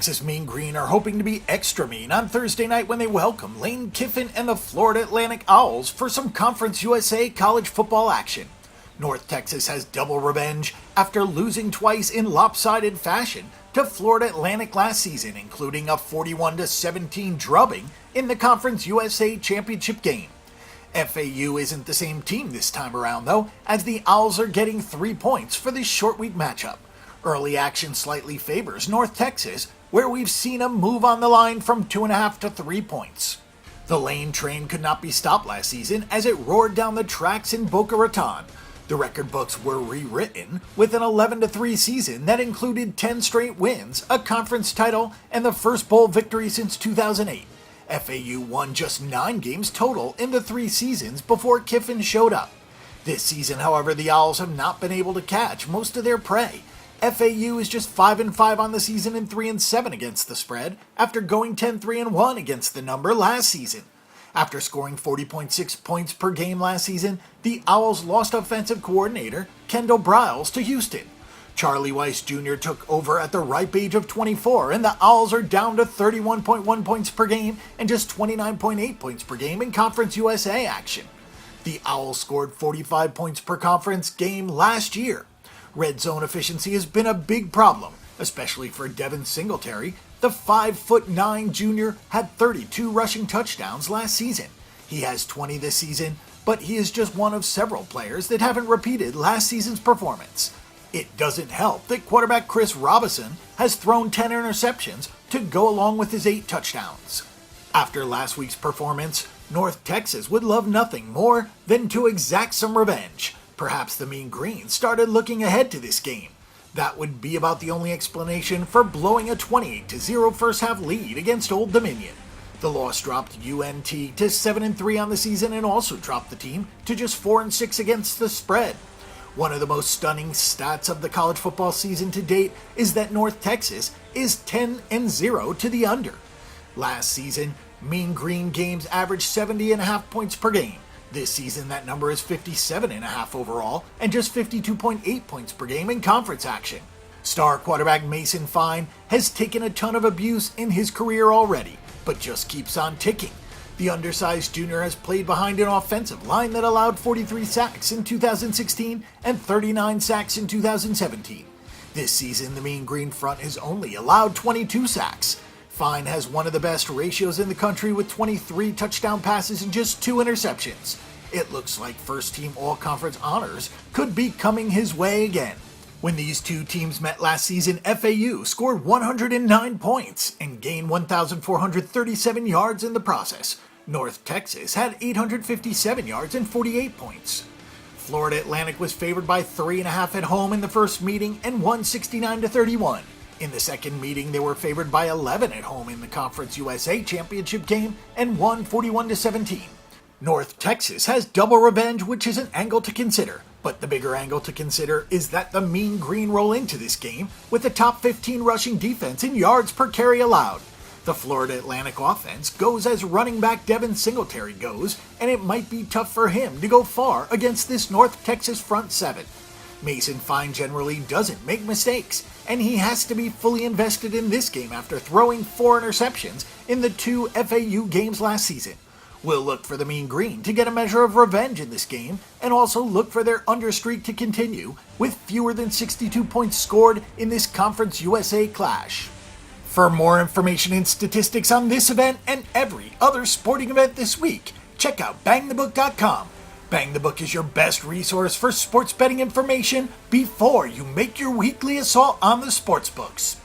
Texas Mean Green are hoping to be extra mean on Thursday night when they welcome Lane Kiffin and the Florida Atlantic Owls for some Conference USA college football action. North Texas has double revenge after losing twice in lopsided fashion to Florida Atlantic last season, including a 41-17 drubbing in the Conference USA championship game. FAU isn't the same team this time around, though, as the Owls are getting 3 points for this short week matchup. Early action slightly favors North Texas, where we've seen a move on the line from 2.5 to 3 points. The Lane train could not be stopped last season as it roared down the tracks in Boca Raton. The record books were rewritten with an 11-3 season that included 10 straight wins, a conference title, and the first bowl victory since 2008. FAU won just 9 games total in the 3 seasons before Kiffin showed up. This season, however, the Owls have not been able to catch most of their prey. FAU is just 5-5 on the season and 3-7 against the spread after going 10-3-1 against the number last season. After scoring 40.6 points per game last season, the Owls lost offensive coordinator Kendall Briles to Houston. Charlie Weiss Jr. took over at the ripe age of 24, and the Owls are down to 31.1 points per game and just 29.8 points per game in Conference USA action. The Owls scored 45 points per conference game last year. Red zone efficiency has been a big problem, especially for Devin Singletary. The 5'9" junior had 32 rushing touchdowns last season. He has 20 this season, but he is just one of several players that haven't repeated last season's performance. It doesn't help that quarterback Chris Robinson has thrown 10 interceptions to go along with his 8 touchdowns. After last week's performance, North Texas would love nothing more than to exact some revenge. Perhaps the Mean Green started looking ahead to this game. That would be about the only explanation for blowing a 28-0 first-half lead against Old Dominion. The loss dropped UNT to 7-3 on the season and also dropped the team to just 4-6 against the spread. One of the most stunning stats of the college football season to date is that North Texas is 10-0 to the under. Last season, Mean Green games averaged 70.5 points per game. This season, that number is 57.5 overall and just 52.8 points per game in conference action. Star quarterback Mason Fine has taken a ton of abuse in his career already, but just keeps on ticking. The undersized junior has played behind an offensive line that allowed 43 sacks in 2016 and 39 sacks in 2017. This season, the Mean Green front has only allowed 22 sacks. Fine has one of the best ratios in the country with 23 touchdown passes and just 2 interceptions. It looks like first-team all-conference honors could be coming his way again. When these two teams met last season, FAU scored 109 points and gained 1,437 yards in the process. North Texas had 857 yards and 48 points. Florida Atlantic was favored by 3.5 at home in the first meeting and won 69-31. In the second meeting, they were favored by 11 at home in the Conference USA championship game and won 41-17. North Texas has double revenge, which is an angle to consider. But the bigger angle to consider is that the Mean Green roll into this game with a top 15 rushing defense in yards per carry allowed. The Florida Atlantic offense goes as running back Devin Singletary goes, and it might be tough for him to go far against this North Texas front seven. Mason Fine generally doesn't make mistakes, and he has to be fully invested in this game after throwing 4 interceptions in the 2 FAU games last season. We'll look for the Mean Green to get a measure of revenge in this game, and also look for their understreak to continue with fewer than 62 points scored in this Conference USA clash. For more information and statistics on this event and every other sporting event this week, check out bangthebook.com. Bang the Book is your best resource for sports betting information before you make your weekly assault on the sports books.